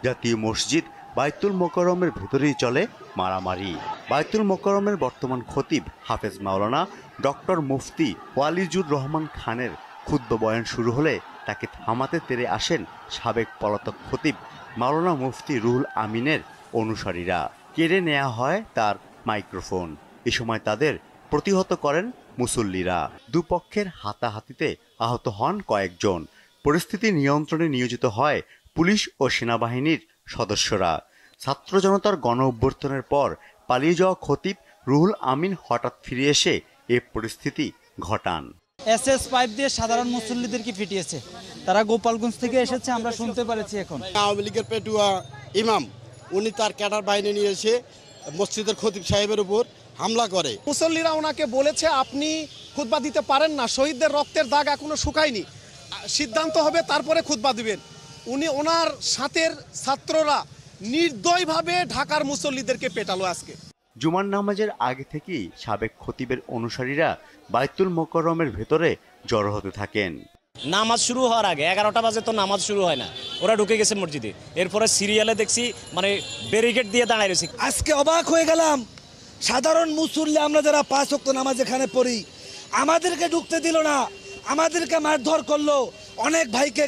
S19: জাতীয় মসজিদ বাইতুল মোকাররমের ভেতরেই চলে মারামারি। বাইতুল মোকাররমের বর্তমান খতিব হাফেজ মাওলানা ডক্টর মুফতি ওয়ালিজুর রহমান খানের খুতবা বয়ান শুরু হলে তাকে থামাতে তেড়ে আসেন সাবেক পলাতক খতিব মাওলানা মুফতি রুহুল আমিনের অনুসারীরা। কেড়ে নেওয়া হয় তার মাইক্রোফোন। এ সময় তাদের প্রতিহত করেন মুসল্লিরা। দুপক্ষের হাতাহাতিতে আহত হন কয়েকজন। পরিস্থিতি নিয়ন্ত্রণে নিয়োজিত হয় পুলিশ ও সেনাবাহিনীর সদস্যরা। ছাত্র জনতার গণ অভ্যর্থনের পর পালিয়ে যাওয়া খতিব রুহুল আমিন হঠাৎ ফিরে এসে এ পরিস্থিতি ঘটান।
S20: SS5 দিয়ে সাধারণ মুসল্লিদেরকে পিটিয়েছে। তারা গোপালগঞ্জ থেকে এসেছে, আমরা শুনতে পারেছি। এখন
S21: আওয়ামী লীগের পেটুয়া ইমাম উনি তার ক্যাডার বাহিনী নিয়ে এসে মসজিদের খতিব সাহেবের উপর হামলা করে।
S22: মুসল্লিরা ওনাকে বলেছে আপনি খুতবা দিতে পারেন না, শহীদদের রক্তের দাগ এখনো শুকায়নি, সিদ্ধান্ত হবে তারপরে খুতবা দিবেন। উনি ওনার সাথের ছাত্ররা নির্দয়ভাবে ঢাকার মুসল্লিদেরকে পেটালো আজকে।
S19: জুমার নামাজের আগে থেকেই সাবেক খতিবের অনুসারীরা বাইতুল মোকাররমের ভেতরে জড়ো হতে থাকেন।
S23: নামাজ শুরু হওয়ার আগে 11টা বাজে তো নামাজ শুরু হয় না, ওরা ঢুকে গেছে মসজিদে। এরপরে সিরিয়ালে দেখছি মানে ব্যারিকেড দিয়ে দাঁড়ায় রয়েছে।
S24: আজকে অবাক হয়ে গেলাম, সাধারণ মুসল্লি আমরা যারা 5 ওয়াক্ত নামাজ এখানে পড়ি, আমাদেরকে ঢুকতে দিল না, আমাদেরকে মারধর করলো, অনেক ভাইকে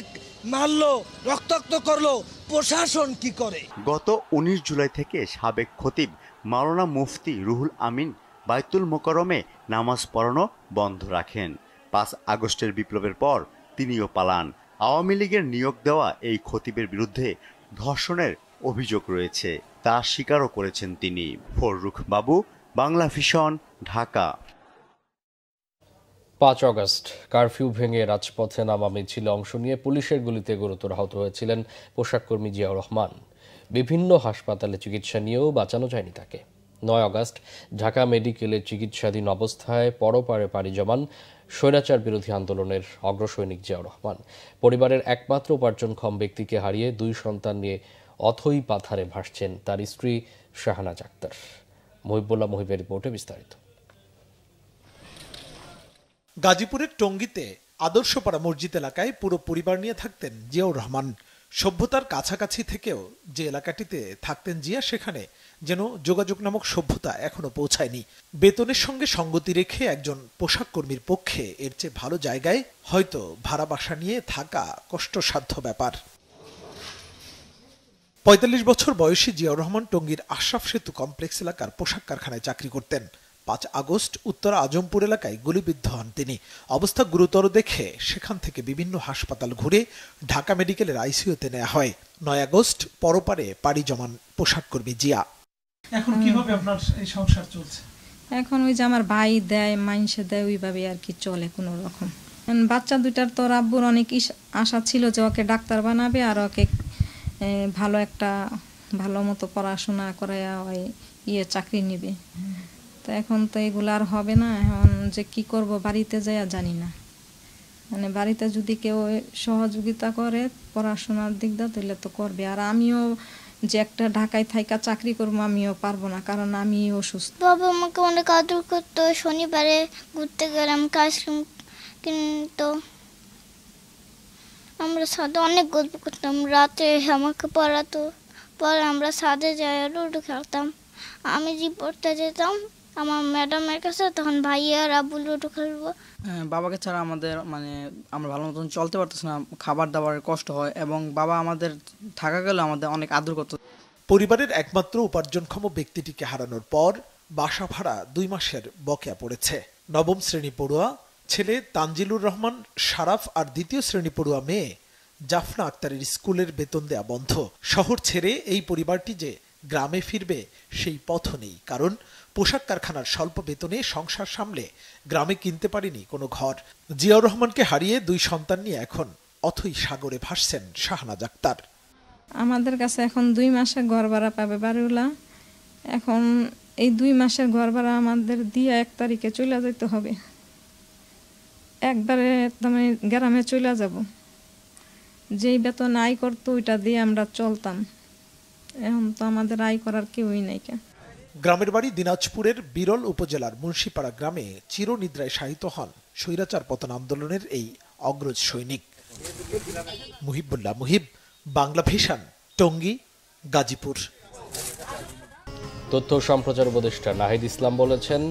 S24: মারলো, রক্তাক্ত করলো। প্রশাসন কি করে?
S19: গত 19 জুলাই থেকে সাবেক খতিব মাওলানা মুফতি রুহুল আমিন বাইতুল মোকাররমে নামাজ পড়ানো বন্ধ রাখেন। 5 আগস্টের বিপ্লবের পর তিনিও পালান। আওয়ামী লীগের নিয়োগ দেওয়া এই খতিবের বিরুদ্ধে ধর্ষণের অভিযোগ রয়েছে, তা স্বীকারও করেছেন তিনি। ফররুখ বাবু, বাংলা ভিশন, ঢাকা।
S1: 5 আগস্ট কারফিউ ভেঙে রাজপথে নামা মিছিলে অংশ নিয়ে পুলিশের গুলিতে গুরুতর আহত হয়েছিলেন পোশাককর্মী জিয়াউর রহমান। বিভিন্ন হাসপাতালে চিকিৎসা নিয়েও বাঁচানো যায়নি তাকে। 9 আগস্ট ঢাকা মেডিকেলে চিকিৎসাধীন অবস্থায় পরপারে পাড়ি জমান স্বৈরাচার বিরোধী আন্দোলনের অগ্রসৈনিক জিয়াউর রহমান। পরিবারের একমাত্র উপার্জনক্ষম ব্যক্তিকে হারিয়ে 2 সন্তান নিয়ে অথই পাথারে ভাসছেন তার স্ত্রী শাহনাজ আক্তার। মহিবুল্লাহ মহিবের রিপোর্টে বিস্তারিত।
S25: গাজীপুরের টঙ্গীতে আদর্শপাড়া মসজিদ এলাকায় পুরো পরিবার নিয়ে থাকতেন জিয়াউর রহমান। সভ্যতার কাছাকাছি থেকেও যে এলাকাটিতে থাকতেন জিয়া, সেখানে যেন যোগাযোগ নামক সভ্যতা এখনো পৌঁছায়নি। বেতনের সঙ্গে সঙ্গতি রেখে একজন পোশাক কর্মীর পক্ষে এর চেয়ে ভালো জায়গায় হয়তো ভাড়া বাসা নিয়ে থাকা কষ্টসাধ্য ব্যাপার। 45 বছর বয়সী জিয়াউর রহমান টঙ্গীর আশরাফ সেতু কমপ্লেক্স এলাকার পোশাক কারখানায় চাকরি করতেন। 5 আগস্ট উত্তরা আজমপুর এলাকায় গুলিবিদ্ধ হন তিনি। অবস্থা গুরুতর দেখে সেখান থেকে বিভিন্ন হাসপাতাল ঘুরে ঢাকা মেডিকেলের আইসিইউতে নেওয়া হয়। 9 আগস্ট পরপারে পাড়ি জমান পোশাক কর্মী জিয়া।
S22: এখন কিভাবে আপনার এই সংসার চলছে?
S26: এখন ওই যে আমার ভাই দেয়, মাইনসে দেয়, ওইভাবে আর কি চলে কোনো রকম। বাচ্চা দুইটার তো আব্বুর অনেক আশা ছিল যে ওকে ডাক্তার বানাবে আর ওকে ভালো একটা ভালো মতো পড়াশোনা করাইয়া ওই চাকরি নেবে। তো এখন তো এগুলো আর হবে না। এখন যে কি করব বাড়িতে যাইয়া জানি না। মানে বাড়িতে যদি কেউ সহযোগিতা করে পড়াশোনার দিক দিয়ে তাহলে তো করবে। আর আমিও যে একটা ঢাকায় থাইকা চাকরি করবো আমিও পারবো না, কারণ আমি অসুস্থ।
S27: বাবা আমাকে অনেক আদর করতো। শনিবারে ঘুরতে গেলাম, আইসক্রিম কিনতো, আমরা সাথে অনেক গল্প করতাম। রাতে আমাকে পড়াতো, পরে আমরা সাথে যাই লুডো খেলতাম। আমি যে পড়তে যেতাম আমার ম্যাডামের কাছে, তখন ভাই আর আব্বু লুডো খেলবো।
S20: বাবাকে ছাড়া আমাদের মানে আমরা ভালো মতন চলতে পারতেছি না, খাবার দাবারের কষ্ট হয় এবং বাবা আমাদের থাকা গেলে আমাদের অনেক আদর করতো।
S25: পরিবারের একমাত্র উপার্জনক্ষম ব্যক্তিটিকে হারানোর পর বাসা ভাড়া 2 মাসের বকেয়া পড়েছে। 9ম শ্রেণী পড়ুয়া ছেলে তানজিলুর রহমান শারাফ আর 2য় শ্রেণী পড়ুয়া মেয়ে জাফনা আক্তারের স্কুলের বেতন দেয়া বন্ধ। শহর ছেড়ে এই পরিবারটি যে গ্রামে ফিরবে সেই পথ নেই, কারণ পোশাক কারখানার স্বল্প বেতনে সংসার সামলে গ্রামে কিনতে পারেনি কোনো ঘর। জিয়াউর রহমানকে হারিয়ে 2 সন্তান নিয়ে এখন অথই সাগরে ভাসছেন শাহনাজ আক্তার।
S26: আমাদের কাছে এখন 2 মাসের ঘর ভাড়া পাবে বাড়িওয়ালা। এখন এই 2 মাসের ঘর ভাড়া আমাদের দিয়ে 1 তারিখে চলে যেতে হবে। একবারে গ্রামে চলে যাব। যেই বেতন আয় করতো ওইটা দিয়ে আমরা চলতাম। এখন তো আমাদের আয় করার কেউই নাই।
S25: গ্রামের বাড়ি দিনাজপুরের বিরল উপজেলার মুন্সিপাড়া গ্রামে চিরনিদ্রায় শায়িত হন স্বৈরাচার পতন আন্দোলনের এই অগ্রজ সৈনিক। মুহিবুল্লাহ মুহিব, বাংলা ভিশন, টঙ্গী, গাজীপুর।
S1: তথ্য সম্প্রচার উপদেষ্টা নাহিদ ইসলাম বলেছেন,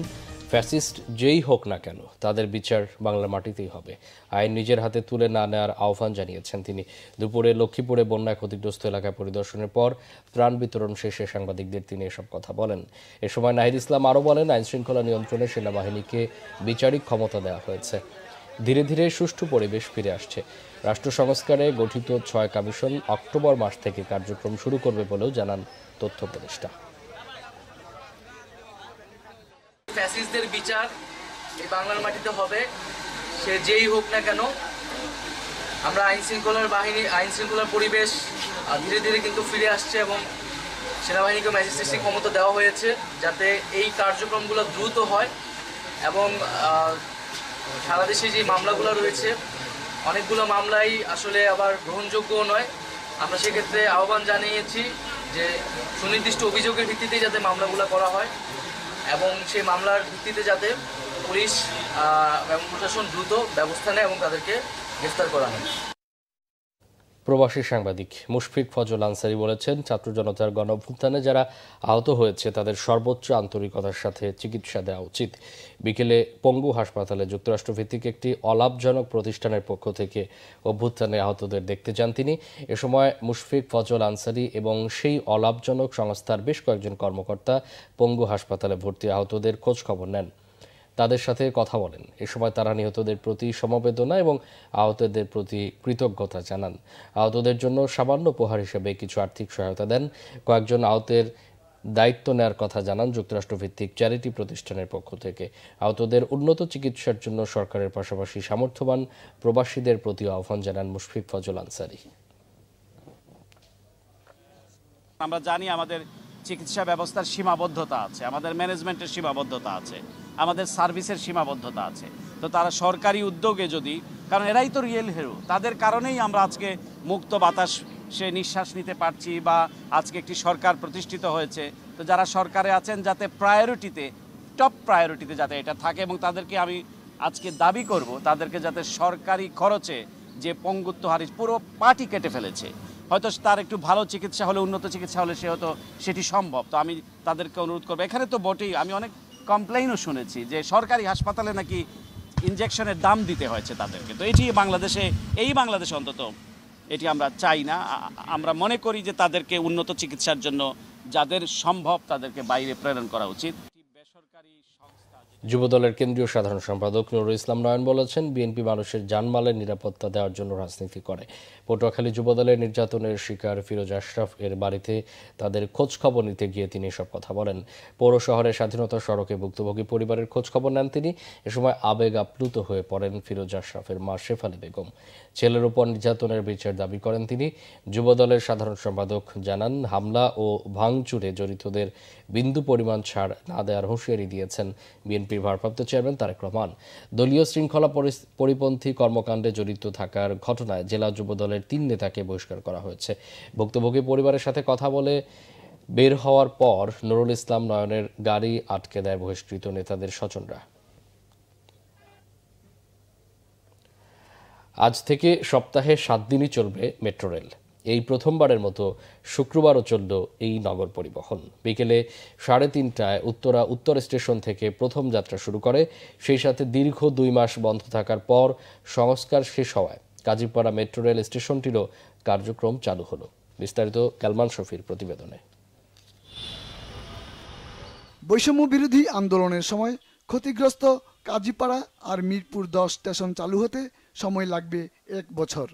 S1: ফ্যাসিস্ট যেই হোক না কেন তাদের বিচার বাংলার মাটিতেই হবে। আইন নিজের হাতে তুলে না নেওয়ার আহ্বান জানিয়েছেন তিনি। দুপুরে লক্ষ্মীপুরে বন্যায় ক্ষতিগ্রস্ত এলাকায় পরিদর্শনের পর ত্রাণ বিতরণ শেষে সাংবাদিকদের তিনি এসব কথা বলেন। এ সময় নাহিদ ইসলাম আরও বলেন, আইনশৃঙ্খলা নিয়ন্ত্রণে সেনাবাহিনীকে বিচারিক ক্ষমতা দেওয়া হয়েছে। ধীরে ধীরে সুষ্ঠু পরিবেশ ফিরে আসছে। রাষ্ট্র সংস্কারে গঠিত ৬ কমিশন অক্টোবর মাস থেকে কার্যক্রম শুরু করবে বলেও জানান তথ্য উপদেষ্টা।
S2: ফ্যাসিস্টদের বিচার এই বাংলার মাটিতে হবে, সে যেই হোক না কেন। আমরা আইনশৃঙ্খলার পরিবেশ ধীরে ধীরে কিন্তু ফিরে আসছে এবং সেনাবাহিনীকে ম্যাজিস্ট্রেসি ক্ষমতা দেওয়া হয়েছে যাতে এই কার্যক্রমগুলো দ্রুত হয় এবং সারা দেশে যে মামলাগুলো রয়েছে অনেকগুলো মামলাই আসলে আবার গ্রহণযোগ্য নয়। আমরা সেক্ষেত্রে আহ্বান জানিয়েছি যে সুনির্দিষ্ট অভিযোগের ভিত্তিতে যাতে মামলাগুলো করা হয় এবং সেই মামলার ভিত্তিতে যাতে পুলিশ এবং প্রশাসন দ্রুত ব্যবস্থা নেয় এবং তাদেরকে গ্রেফতার করা হয়।
S1: প্রবাসী সাংবাদিক মুশফিক ফজল আনসারী বলেছেন, ছাত্র জনতার গণঅভ্যুত্থানে যারা আহত হয়েছে তাদের সর্বোচ্চ আন্তরিকতার সাথে চিকিৎসা দেওয়া উচিত। বিকেলে পঙ্গু হাসপাতালে যুক্তরাষ্ট্রভিত্তিক একটি অলাভজনক প্রতিষ্ঠানের পক্ষ থেকে অভ্যুত্থানে আহতদের দেখতে যান তিনি। এ সময় মুশফিক ফজল আনসারী এবং সেই অলাভজনক সংস্থার বেশ কয়েকজন কর্মকর্তা পঙ্গু হাসপাতালে ভর্তি আহতদের খোঁজ খবর নেন, তাদের সাথে কথা বলেন। এ সময় তারা নিহতদের প্রতি সমবেদনা এবং আহতদের প্রতি কৃতজ্ঞতা জানান। আহতদের জন্য সামান্য উপহার হিসেবে কিছু আর্থিক সহায়তা দেন। কয়েকজন আহতের দায়িত্ব নেওয়ার কথা জানান যুক্তরাষ্ট্রভিত্তিক চ্যারিটি প্রতিষ্ঠানের পক্ষ থেকে। আহতদের উন্নত চিকিৎসার জন্য সরকারের পাশাপাশি সামর্থ্যবান প্রবাসীদের প্রতি আহ্বান জানান মুশফিক ফজল আনসারী।
S23: আমরা জানি আমাদের চিকিৎসা ব্যবস্থার সীমাবদ্ধতা আছে, আমাদের ম্যানেজমেন্টের সীমাবদ্ধতা আছে, আমাদের সার্ভিসের সীমাবদ্ধতা আছে। তো তারা সরকারি উদ্যোগে যদি, কারণ এরাই তো রিয়েল হিরো, তাদের কারণেই আমরা আজকে মুক্ত বাতাস সে নিঃশ্বাস নিতে পারছি বা আজকে একটি সরকার প্রতিষ্ঠিত হয়েছে। তো যারা সরকারে আছেন যাতে টপ প্রায়োরিটিতে যাতে এটা থাকে এবং তাদেরকে আমি আজকে দাবি করব তাদেরকে যাতে সরকারি খরচে যে পঙ্গুত্ব হারি পুরো পাটি কেটে ফেলেছে, হয়তো তার একটু ভালো চিকিৎসা হলে, উন্নত চিকিৎসা হলে সেটি সম্ভব। তো আমি তাদেরকে অনুরোধ করবো, এখানে তো বটেই আমি অনেক কমপ্লেইনও শুনেছি যে সরকারি হাসপাতালে নাকি ইনজেকশনের দাম দিতে হয়েছে তাদেরকে। তো এটি বাংলাদেশে অন্তত এটি আমরা চাই না। আমরা মনে করি যে তাদেরকে উন্নত চিকিৎসার জন্য যাদের সম্ভব তাদেরকে বাইরে প্রেরণ করা উচিত।
S1: যুবদলের কেন্দ্রীয় সাধারণ সম্পাদক নুরুল ইসলাম নয়ন বলেছেন, বিএনপি মানুষের জানমালের নিরাপত্তা দেওয়ার জন্য রাজনীতি করে। পটুয়াখালী যুবদলের নির্যাতনের শিকার ফিরোজ আশরাফ এর বাড়িতে তাদের খোঁজ খবর নিতে গিয়ে তিনি এসব কথা বলেন। পৌর শহরের স্বাধীনতা সড়কে ভুক্তভোগী পরিবারের খোঁজ খবর নেন তিনি। এ সময় আবেগ আপ্লুত হয়ে পড়েন ফিরোজ আশরাফের মা শেফালি বেগম। ছেলের উপর নির্যাতনের বিচার দাবি করেন তিনি। যুবদলের সাধারণ সম্পাদক জানান, হামলা ও ভাঙচুরে জড়িতদের বিন্দু পরিমাণ ছাড় না দেওয়ার হুঁশিয়ারি দিয়েছেন বিএনপির ভারপ্রাপ্ত চেয়ারম্যান তারেক রহমান। দলীয় শৃঙ্খলা পরিপন্থী কর্মকাণ্ডে জড়িত থাকার ঘটনায় জেলা যুবদলের 3 নেতাকে বহিষ্কার করা হয়েছে। ভুক্তভোগী পরিবারের সাথে কথা বলে বের হওয়ার পর নুরুল ইসলাম নয়নের গাড়ি আটকে দেয় বহিষ্কৃত নেতাদের স্বজনরা। আজ থেকে সপ্তাহে 7 দিনই চলবে মেট্রো রেল। এই প্রথমবারের মতো শুক্রবারও চলল এই নগর পরিবহন। বিকেলে 3:30টায় উত্তর স্টেশন থেকে প্রথম যাত্রা শুরু করে। সেই সাথে দীর্ঘ 2 মাস বন্ধ থাকার পর সংস্কার শেষ হওয়ায় কাজীপাড়া মেট্রো রেল স্টেশনটিরও কার্যক্রম চালু হলো। বিস্তারিত কালমান শফির প্রতিবেদনে।
S3: বৈষম্য বিরোধী আন্দোলনের সময় ক্ষতিগ্রস্ত কাজীপাড়া আর মিরপুর 10 স্টেশন চালু হতে সময় লাগবে 1 বছর,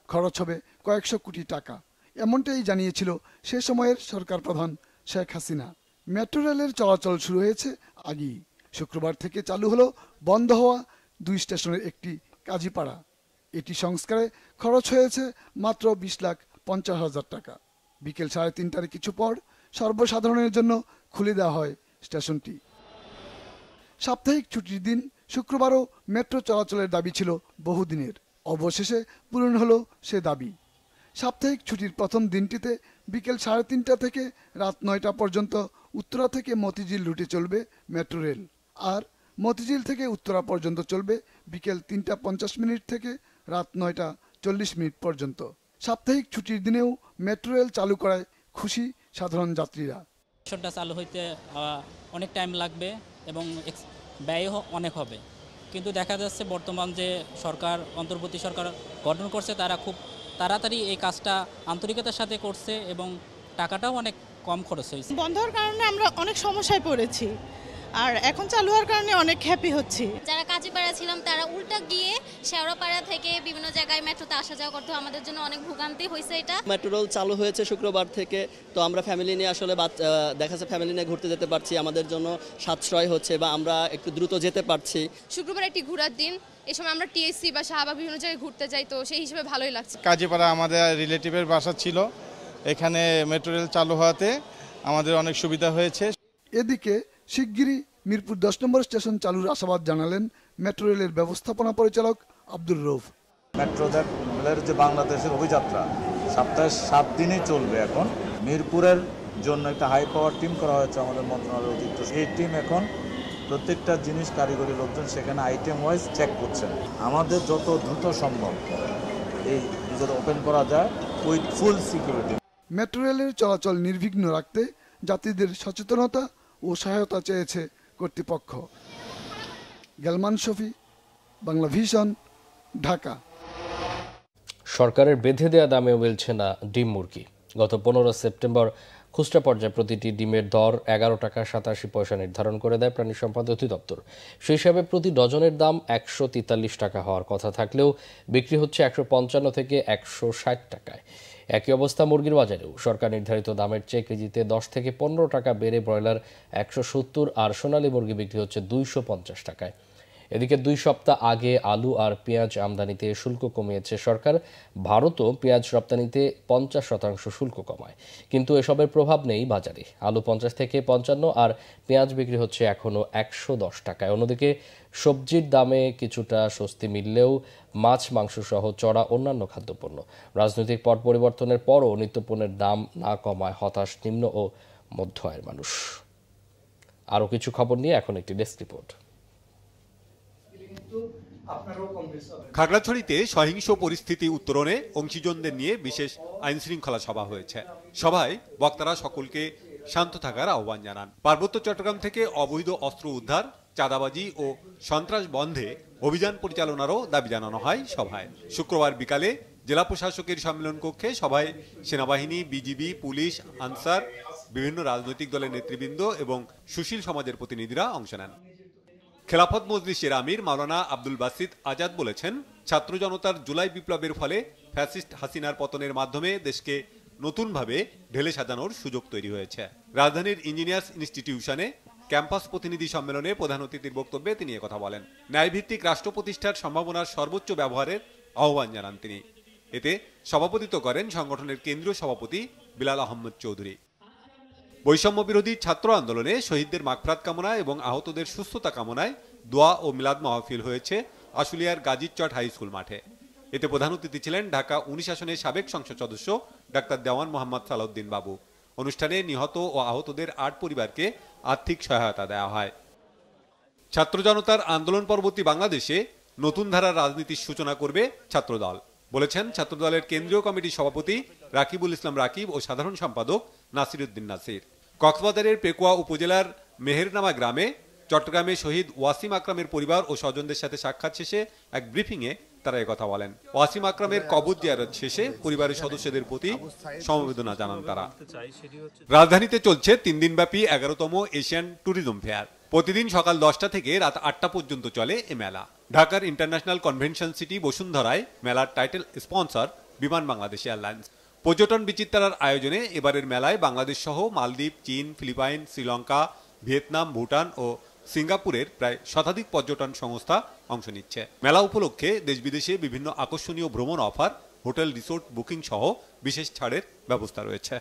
S3: খরচ হবে কয়েকশো কোটি টাকা, এমনটাই জানিয়েছিল সে সময়ের সরকার প্রধান শেখ হাসিনা। মেট্রো রেলের চলাচল শুরু হয়েছে আগেই। শুক্রবার থেকে চালু হলো বন্ধ হওয়া 2 স্টেশনের একটি কাজীপাড়া। এটি সংস্কারে খরচ হয়েছে মাত্র 20,50,000 টাকা। বিকেল 3:30টার কিছু পর সর্বসাধারণের জন্য খুলে দেওয়া হয় স্টেশনটি। সাপ্তাহিক ছুটির দিন শুক্রবারও মেট্রো চলাচলের দাবি ছিল বহুদিনের, অবশেষে পূরণ হলো সে দাবি। সাপ্তাহিক ছুটির প্রথম দিনটিতে বিকেল 3:30 থেকে রাত 9টা পর্যন্ত উত্তরা থেকে মতিঝিল রুটে চলবে মেট্রো রেল, আর মতিঝিল থেকে উত্তরা পর্যন্ত চলবে বিকেল 3:50 থেকে রাত 9:40 পর্যন্ত। সাপ্তাহিক ছুটির দিনেও মেট্রো রেল চালু করায় খুশি সাধারণ যাত্রীরা।
S4: স্টেশনটা চালু হইতে অনেক টাইম লাগবে এবং ব্যয়ও অনেক হবে, কিন্তু দেখা যাচ্ছে বর্তমান যে সরকার অন্তর্বর্তী সরকার গঠন করছে তারা খুব তাড়াতাড়ি এই কাজটা আন্তরিকতার সাথে করছে এবং টাকাটাও অনেক কম খরচ হয়েছে।
S5: বন্ধ হওয়ার কারণে আমরা অনেক সমস্যায় পড়েছি, আর এখন চালু হওয়ার কারণে অনেক হ্যাপি হচ্ছি।
S6: যারা কাজীপাড়া ছিলাম তারা উল্টা গিয়ে শেওড়াপাড়া থেকে বিভিন্ন জায়গায় মেট্রোতে আসা যাওয়া করতে আমাদের জন্য অনেক ভোগান্তি হয়েছে। এটা
S7: মেট্রো রেল চালু হয়েছে শুক্রবার থেকে, তো আমরা ফ্যামিলি নিয়ে আসলে দেখা যাচ্ছে ফ্যামিলি নিয়ে ঘুরতে যেতে পারছি, আমাদের জন্য সাশ্রয় হচ্ছে বা আমরা একটু দ্রুত যেতে পারছি।
S8: শুক্রবার একটি ঘোরার দিন, এই সময় আমরা টিএসসি বা শাহবাগ বিভিন্ন জায়গায় ঘুরতে যাই, তো সেই হিসেবে ভালোই লাগছে।
S9: কাজীপাড়া আমাদের রিলেটিভের বাসা ছিল, এখানে মেট্রো রেল চালু হওয়াতে আমাদের অনেক সুবিধা হয়েছে।
S3: এদিকে শিগগিরই মিরপুর 10 নম্বর স্টেশন চালুর আশাবাদ জানালেন মেট্রো রেলের ব্যবস্থাপনা পরিচালক আব্দুর রউফ।
S10: মেট্রো রেলের যে বাংলাদেশের অভিযাত্রা সপ্তাহে 7 দিনই চলবে। এখন মিরপুরের জন্য একটা হাই পাওয়ার টিম করা হয়েছে আমাদের মন্ত্রণালয়ের অধীনস্থ। এই টিম এখন প্রত্যেকটা জিনিস কারিগরি লোকজন সেখানে আইটেম ওয়াইজ চেক করছেন। আমাদের যত দ্রুত সম্ভব এই যদি ওপেন করা যায় উইথ ফুল সিকিউরিটি।
S3: মেট্রো রেলের চলাচল নির্বিঘ্ন রাখতে যাত্রীদের সচেতনতা ও সহায়তা চেয়েছে কর্তৃপক্ষ। গেলমান শফি, বাংলা ভিশন, ঢাকা।
S1: সরকারের বেঁধে দেওয়া দামেও মিলছে না ডিম মুরগি। গত 15 সেপ্টেম্বর খুচরা পর্যায়ে প্রতিটি ডিমের দর 11 টাকা 87 পয়সা নির্ধারণ করে দেয় প্রাণী সম্পদ অধিদপ্তর। সেই হিসাবে প্রতি ডজনের দাম 143 টাকা হওয়ার কথা থাকলেও বিক্রি হচ্ছে 155 থেকে 160 টাকায়। একই অবস্থা মুরগির বাজারেও। সরকার নির্ধারিত দামের চেয়ে কেজিতে 10 থেকে 15 টাকা বেড়ে ব্রয়লার 170 আর সোনালী মুরগি বিক্রি হচ্ছে 250 টাকায়। এদিকে 2 সপ্তাহ আগে আলু আর পেঁয়াজ আমদানিতে শুল্ক কমিয়েছে সরকার। ভারতও পেঁয়াজ রপ্তানিতে 50% শুল্ক কমায়, কিন্তু এসবের প্রভাব নেই বাজারে। আলু 50 থেকে 55 আর পেঁয়াজ বিক্রি হচ্ছে এখনও 110 টাকায়। অন্যদিকে সবজির দামে কিছুটা স্বস্তি মিললেও মাছ, মাংস সহ চড়া অন্যান্য খাদ্যপণ্য। রাজনৈতিক পট পরিবর্তনের পরও নিত্যপণ্যের দাম না কমায় হতাশ নিম্ন ও মধ্য আয়ের মানুষ। আরও কিছু খবর নিয়ে এখন একটি ডেস্ক রিপোর্ট।
S28: খাগড়াছড়িতে সহিংস পরিস্থিতি উত্তরণে অংশীজনদের নিয়ে বিশেষ আইন শৃঙ্খলা সভা হয়েছে। সভায় বক্তারা সকলকে শান্ত থাকার আহ্বান জানান। পার্বত্য চট্টগ্রাম থেকে অবৈধ অস্ত্র উদ্ধার, চাঁদাবাজি ও সন্ত্রাস বন্ধে অভিযান পরিচালনারও দাবি জানানো হয় সভায়। শুক্রবার বিকালে জেলা প্রশাসকের সম্মেলন কক্ষে সভায় সেনাবাহিনী, বিজিবি, পুলিশ, আনসার, বিভিন্ন রাজনৈতিক দলের নেতৃবৃন্দ এবং সুশীল সমাজের প্রতিনিধিরা অংশ নেন। খেলাফত মজলিসের আমির মাওলানা আব্দুল বাসিত আজাদ বলেছেন, ছাত্র জনতার জুলাই বিপ্লবের ফলে ফ্যাসিস্ট হাসিনার পতনের মাধ্যমে দেশকে নতুনভাবে ঢেলে সাজানোর সুযোগ তৈরি হয়েছে। রাজধানীর ইঞ্জিনিয়ার্স ইনস্টিটিউশনে ক্যাম্পাস প্রতিনিধি সম্মেলনে প্রধান অতিথির বক্তব্যে তিনি একথা বলেন। ন্যায়ভিত্তিক রাষ্ট্র প্রতিষ্ঠার সম্ভাবনার সর্বোচ্চ ব্যবহারের আহ্বান জানান তিনি। এতে সভাপতিত্ব করেন সংগঠনের কেন্দ্রীয় সভাপতি বিলাল আহমদ চৌধুরী। বৈষম্য বিরোধী ছাত্র আন্দোলনে শহীদদের মাগফিরাত কামনা এবং আহতদের সুস্থতা কামনায় দোয়া ও মিলাদ মাহফিল হয়েছে আশুলিয়ার গাজীরচট হাই স্কুল মাঠে। এতে প্রধান অতিথি ছিলেন ঢাকা 19 আসনের সাবেক সংসদ সদস্য ডাক্তার দেওয়ান মোহাম্মদ সালাউদ্দিন বাবু। অনুষ্ঠানে নিহত ও আহতদের 8 পরিবারকে আর্থিক সহায়তা দেওয়া হয়। ছাত্র জনতার আন্দোলন পরবর্তী বাংলাদেশে নতুন ধারার রাজনীতির সূচনা করবে ছাত্রদল, বলেছেন ছাত্রদলের কেন্দ্রীয় কমিটির সভাপতি রাকিবুল ইসলাম রাকিব ও সাধারণ সম্পাদক নাসিরউদ্দিন নাসির। কক্সবাজারের পেকুয়া উপজেলার মেহেরনামা গ্রামে চট্টগ্রামে শহীদ ওয়াসিম আকরামের পরিবার ও স্বজনদের সাথে সাক্ষাৎ শেষে এক ব্রিফিংয়ে তারা একথা বলেন। ওয়াসিম আকরামের কবর জিয়ারত শেষে পরিবারের সদস্যদের প্রতি সমবেদনা জানান তারা। রাজধানীতে চলছে 3 দিনব্যাপী 11তম এশিয়ান ট্যুরিজম ফেয়ার। প্রতিদিন সকাল 10টা থেকে রাত 8টা পর্যন্ত চলে এ মেলা। ঢাকার ইন্টারন্যাশনাল কনভেনশন সিটি বসুন্ধরায় মেলার টাইটেল স্পন্সর বিমান বাংলাদেশ এয়ারলাইন্স। পর্যটন বিচিত্রার আয়োজনে এবারের মেলায় বাংলাদেশ সহ মালদ্বীপ, চীন, ফিলিপাইন, শ্রীলঙ্কা, ভিয়েতনাম, ভুটান ও সিঙ্গাপুরের প্রায় শতাধিক পর্যটন সংস্থা অংশ নিচ্ছে। মেলা উপলক্ষে দেশ বিদেশে বিভিন্ন আকর্ষণীয় ভ্রমণ অফার, হোটেল রিসোর্ট বুকিং সহ বিশেষ ছাড়ের ব্যবস্থা রয়েছে।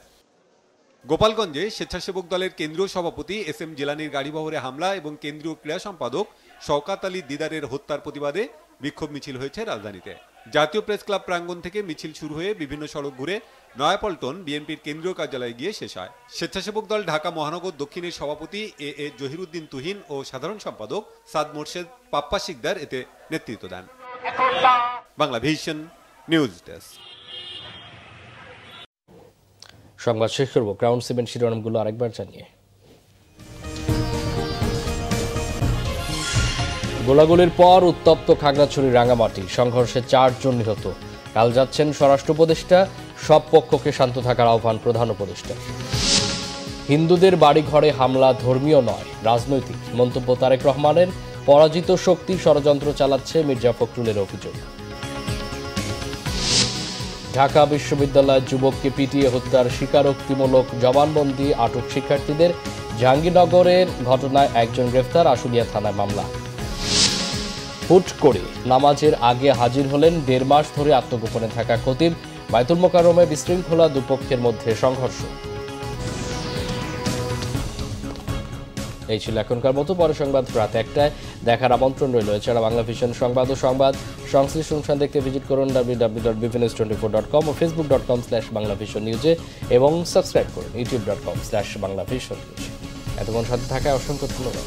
S28: গোপালগঞ্জে স্বেচ্ছাসেবক দলের কেন্দ্রীয় সভাপতি এস.এম. জিলানির গাড়িবহরে হামলা এবং কেন্দ্রীয় ক্রীড়া সম্পাদক শওকাত আলী দিদারের হত্যার প্রতিবাদে বিক্ষোভ মিছিল হয়েছে রাজধানীতে। জাতীয় প্রেস ক্লাব প্রাঙ্গণ থেকে মিছিল শুরু হয়ে বিভিন্ন সড়ক ঘুরে নয়াপল্টন বিএনপির কেন্দ্রীয় কার্যালয়ে গিয়ে শেষ হয়। স্বেচ্ছাসেবক দল ঢাকা মহানগর দক্ষিণের সভাপতি এ জহিরুদ্দিন তুহিন ও সাধারণ সম্পাদক সাদ মোর্শেদ পাপ্পা শিকদার এতে নেতৃত্ব দেন। Bangla vision news desk.
S1: সংবাদ শেষ করব ক্রাউন সিমেন্ট শিরোনামগুলো আরেকবার জানিয়ে। গোলাগুলির পর উত্তপ্ত খাগড়াছড়ি রাঙ্গামাটি, সংঘর্ষে 4 জন নিহত। কাল যাচ্ছেন স্বরাষ্ট্র উপদেষ্টা, সব পক্ষকে শান্ত থাকার আহ্বান প্রধান উপদেষ্টার। হিন্দুদের বাড়িঘরে হামলা ধর্মীয় নয়, রাজনৈতিক মন্তব্য তারেক রহমানের। পরাজিত শক্তি ষড়যন্ত্র চালাচ্ছে মির্জা ফখরুলের অভিযোগ। ঢাকা বিশ্ববিদ্যালয়ের যুবককে পিটিয়ে হত্যার স্বীকারোক্তিমূলক জবানবন্দি আটক শিক্ষার্থীদের। জাহাঙ্গীরনগরের ঘটনায় একজন গ্রেফতার, আশুলিয়া থানায় মামলা। হুট করে নামাজের আগে হাজির হলেন 1.5 মাস ধরে আত্মগোপনে থাকা খতিব। বায়তুল মোকাররমে বিশৃঙ্খলা, দুপক্ষের মধ্যে সংঘর্ষ। এই ছিল এখনকার মতো। পরে সংবাদ রাত 1টায় দেখার আমন্ত্রণ রইল। এছাড়া বাংলা ভিশন সংবাদ ও সংবাদ সংশ্লিষ্ট অনুষ্ঠান দেখতে ভিজিট করুন www.bvnews24.com ও facebook.com/banglavisionnews এবং সাবস্ক্রাইব করুন youtube.com/banglavisionnews। এতক্ষণ সাথে থাকায় অসংখ্য ধন্যবাদ।